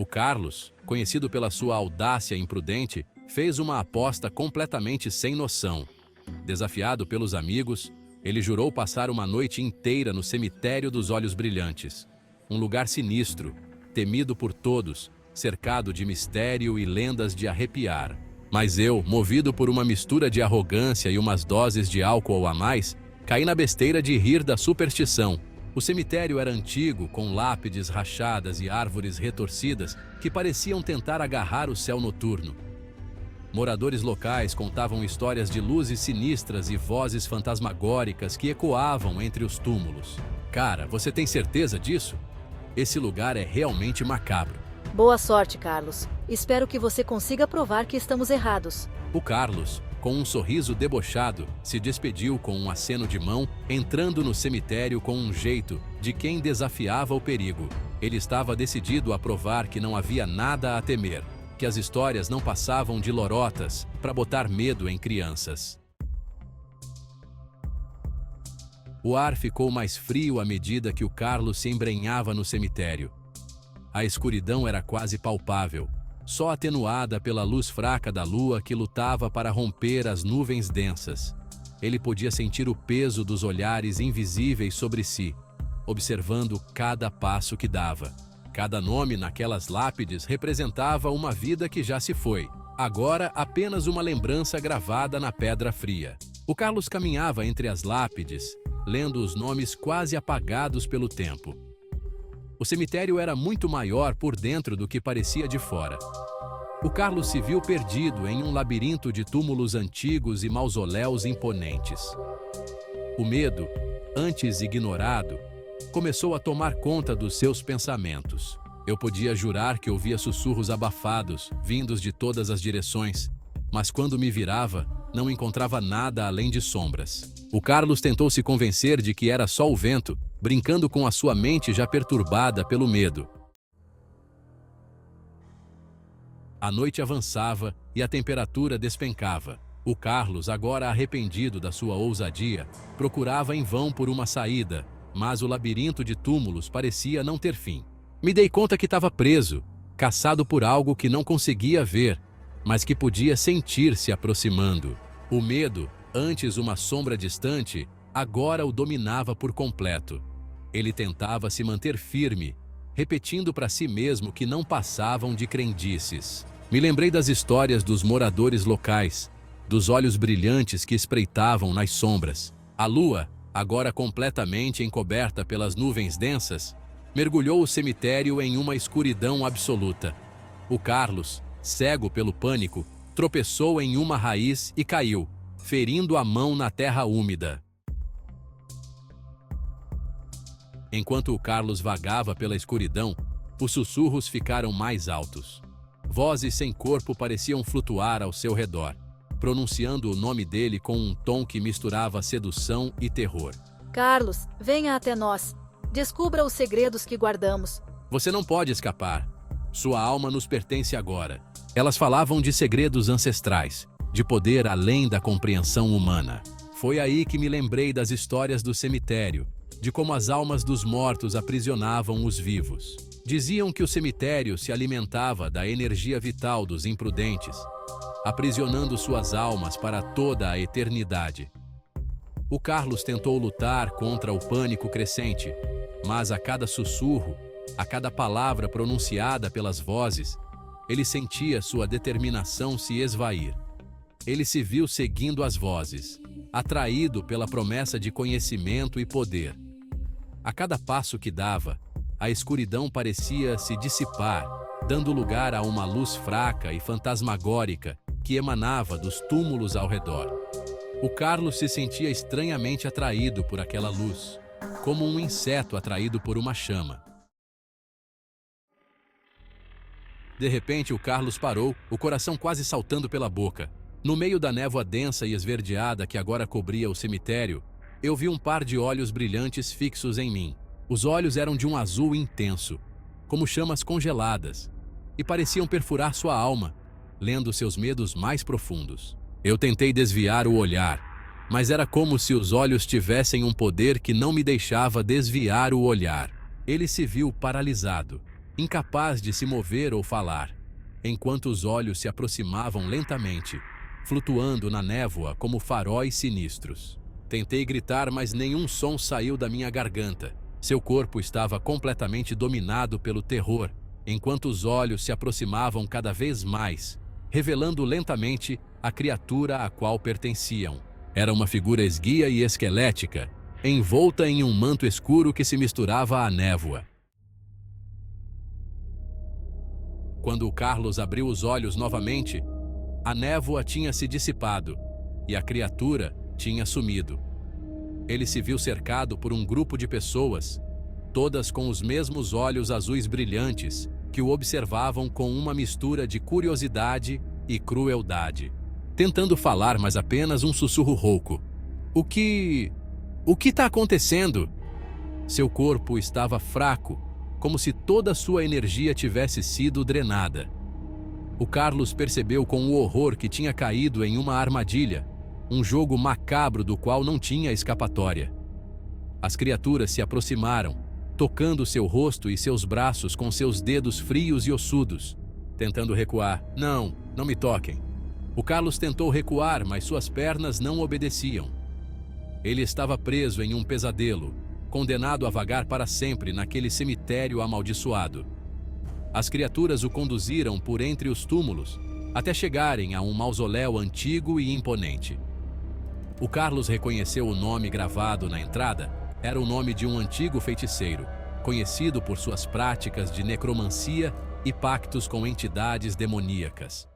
O Carlos, conhecido pela sua audácia imprudente, fez uma aposta completamente sem noção. Desafiado pelos amigos, ele jurou passar uma noite inteira no cemitério dos Olhos Brilhantes. Um lugar sinistro, temido por todos, cercado de mistério e lendas de arrepiar. Mas eu, movido por uma mistura de arrogância e umas doses de álcool a mais, caí na besteira de rir da superstição. O cemitério era antigo, com lápides rachadas e árvores retorcidas que pareciam tentar agarrar o céu noturno. Moradores locais contavam histórias de luzes sinistras e vozes fantasmagóricas que ecoavam entre os túmulos. Cara, você tem certeza disso? Esse lugar é realmente macabro. Boa sorte, Carlos. Espero que você consiga provar que estamos errados. O Carlos, com um sorriso debochado, se despediu com um aceno de mão, entrando no cemitério com um jeito de quem desafiava o perigo. Ele estava decidido a provar que não havia nada a temer, que as histórias não passavam de lorotas para botar medo em crianças. O ar ficou mais frio à medida que o Carlos se embrenhava no cemitério. A escuridão era quase palpável, só atenuada pela luz fraca da lua que lutava para romper as nuvens densas. Ele podia sentir o peso dos olhares invisíveis sobre si, observando cada passo que dava. Cada nome naquelas lápides representava uma vida que já se foi, agora apenas uma lembrança gravada na pedra fria. O Carlos caminhava entre as lápides, lendo os nomes quase apagados pelo tempo. O cemitério era muito maior por dentro do que parecia de fora. O Carlos se viu perdido em um labirinto de túmulos antigos e mausoléus imponentes. O medo, antes ignorado, começou a tomar conta dos seus pensamentos. Eu podia jurar que ouvia sussurros abafados, vindos de todas as direções, mas quando me virava, não encontrava nada além de sombras. O Carlos tentou se convencer de que era só o vento, brincando com a sua mente já perturbada pelo medo. A noite avançava e a temperatura despencava. O Carlos, agora arrependido da sua ousadia, procurava em vão por uma saída, mas o labirinto de túmulos parecia não ter fim. Me dei conta que estava preso, caçado por algo que não conseguia ver, mas que podia sentir se aproximando. O medo, antes uma sombra distante, agora o dominava por completo. Ele tentava se manter firme, repetindo para si mesmo que não passavam de crendices. Me lembrei das histórias dos moradores locais, dos olhos brilhantes que espreitavam nas sombras. A lua, agora completamente encoberta pelas nuvens densas, mergulhou o cemitério em uma escuridão absoluta. O Carlos, cego pelo pânico, tropeçou em uma raiz e caiu, ferindo a mão na terra úmida. Enquanto o Carlos vagava pela escuridão, os sussurros ficaram mais altos. Vozes sem corpo pareciam flutuar ao seu redor, pronunciando o nome dele com um tom que misturava sedução e terror. Carlos, venha até nós. Descubra os segredos que guardamos. Você não pode escapar. Sua alma nos pertence agora. Elas falavam de segredos ancestrais, de poder além da compreensão humana. Foi aí que me lembrei das histórias do cemitério, de como as almas dos mortos aprisionavam os vivos. Diziam que o cemitério se alimentava da energia vital dos imprudentes, aprisionando suas almas para toda a eternidade. O Carlos tentou lutar contra o pânico crescente, mas a cada sussurro, a cada palavra pronunciada pelas vozes, ele sentia sua determinação se esvair. Ele se viu seguindo as vozes, atraído pela promessa de conhecimento e poder. A cada passo que dava, a escuridão parecia se dissipar, dando lugar a uma luz fraca e fantasmagórica que emanava dos túmulos ao redor. O Carlos se sentia estranhamente atraído por aquela luz, como um inseto atraído por uma chama. De repente, o Carlos parou, o coração quase saltando pela boca. No meio da névoa densa e esverdeada que agora cobria o cemitério, eu vi um par de olhos brilhantes fixos em mim. Os olhos eram de um azul intenso, como chamas congeladas, e pareciam perfurar sua alma, lendo seus medos mais profundos. Eu tentei desviar o olhar, mas era como se os olhos tivessem um poder que não me deixava desviar o olhar. Ele se viu paralisado, incapaz de se mover ou falar, enquanto os olhos se aproximavam lentamente, flutuando na névoa como faróis sinistros. Tentei gritar, mas nenhum som saiu da minha garganta. Seu corpo estava completamente dominado pelo terror, enquanto os olhos se aproximavam cada vez mais, revelando lentamente a criatura a qual pertenciam. Era uma figura esguia e esquelética, envolta em um manto escuro que se misturava à névoa. Quando o Carlos abriu os olhos novamente, a névoa tinha se dissipado e a criatura tinha sumido. Ele se viu cercado por um grupo de pessoas, todas com os mesmos olhos azuis brilhantes, que o observavam com uma mistura de curiosidade e crueldade, tentando falar, mas apenas um sussurro rouco. O que está acontecendo? Seu corpo estava fraco, como se toda sua energia tivesse sido drenada. O Carlos percebeu com o horror que tinha caído em uma armadilha, um jogo macabro do qual não tinha escapatória. As criaturas se aproximaram, tocando seu rosto e seus braços com seus dedos frios e ossudos, tentando recuar. Não me toquem. O Carlos tentou recuar, mas suas pernas não obedeciam. Ele estava preso em um pesadelo, condenado a vagar para sempre naquele cemitério amaldiçoado. As criaturas o conduziram por entre os túmulos, até chegarem a um mausoléu antigo e imponente. O Carlos reconheceu o nome gravado na entrada. Era o nome de um antigo feiticeiro, conhecido por suas práticas de necromancia e pactos com entidades demoníacas.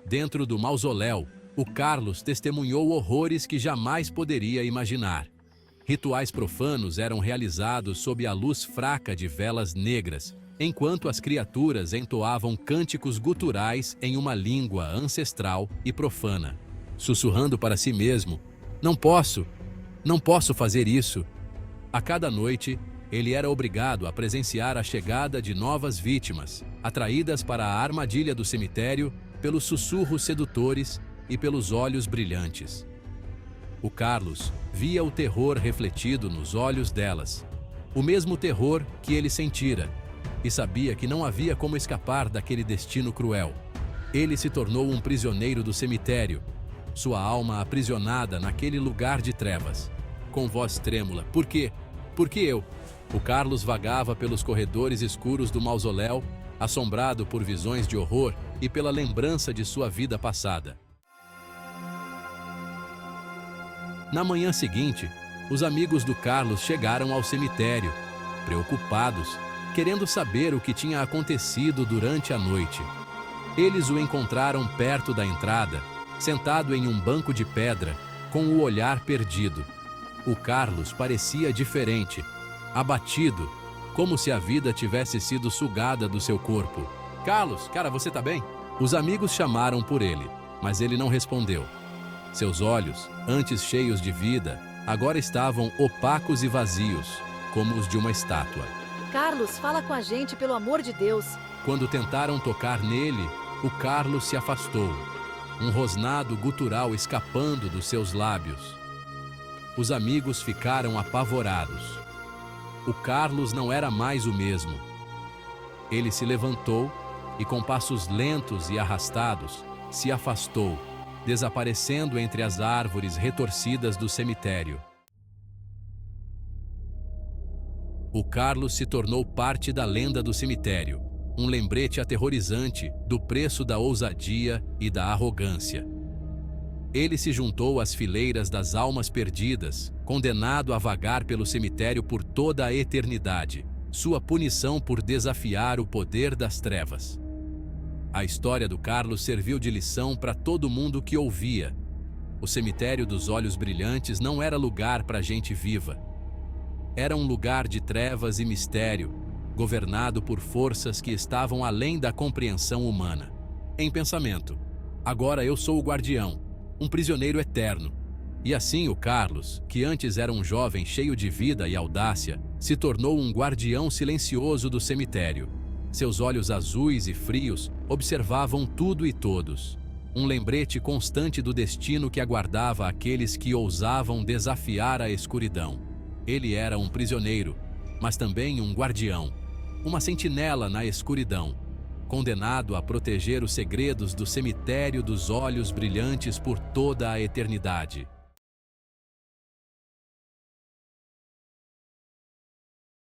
Dentro do mausoléu, o Carlos testemunhou horrores que jamais poderia imaginar. Rituais profanos eram realizados sob a luz fraca de velas negras, enquanto as criaturas entoavam cânticos guturais em uma língua ancestral e profana, sussurrando para si mesmo: não posso fazer isso. A cada noite, ele era obrigado a presenciar a chegada de novas vítimas, atraídas para a armadilha do cemitério pelos sussurros sedutores e pelos olhos brilhantes. O Carlos via o terror refletido nos olhos delas, o mesmo terror que ele sentira, e sabia que não havia como escapar daquele destino cruel. Ele se tornou um prisioneiro do cemitério, sua alma aprisionada naquele lugar de trevas. Com voz trêmula: Por quê? Por que eu? O Carlos vagava pelos corredores escuros do mausoléu, assombrado por visões de horror e pela lembrança de sua vida passada. Na manhã seguinte, os amigos do Carlos chegaram ao cemitério, preocupados, querendo saber o que tinha acontecido durante a noite. Eles o encontraram perto da entrada, sentado em um banco de pedra, com o olhar perdido. O Carlos parecia diferente, abatido, como se a vida tivesse sido sugada do seu corpo. Carlos, cara, você tá bem? Os amigos chamaram por ele, mas ele não respondeu. Seus olhos, antes cheios de vida, agora estavam opacos e vazios, como os de uma estátua. Carlos, fala com a gente, pelo amor de Deus. Quando tentaram tocar nele, o Carlos se afastou, um rosnado gutural escapando dos seus lábios. Os amigos ficaram apavorados. O Carlos não era mais o mesmo. Ele se levantou e, com passos lentos e arrastados, se afastou, desaparecendo entre as árvores retorcidas do cemitério. O Carlos se tornou parte da lenda do cemitério, um lembrete aterrorizante do preço da ousadia e da arrogância. Ele se juntou às fileiras das almas perdidas, condenado a vagar pelo cemitério por toda a eternidade, sua punição por desafiar o poder das trevas. A história do Carlos serviu de lição para todo mundo que ouvia. O cemitério dos olhos brilhantes não era lugar para gente viva. Era um lugar de trevas e mistério, governado por forças que estavam além da compreensão humana. Em pensamento: agora eu sou o guardião, um prisioneiro eterno. E assim o Carlos, que antes era um jovem cheio de vida e audácia, se tornou um guardião silencioso do cemitério. Seus olhos azuis e frios observavam tudo e todos. Um lembrete constante do destino que aguardava aqueles que ousavam desafiar a escuridão. Ele era um prisioneiro, mas também um guardião, uma sentinela na escuridão, condenado a proteger os segredos do cemitério dos olhos brilhantes por toda a eternidade.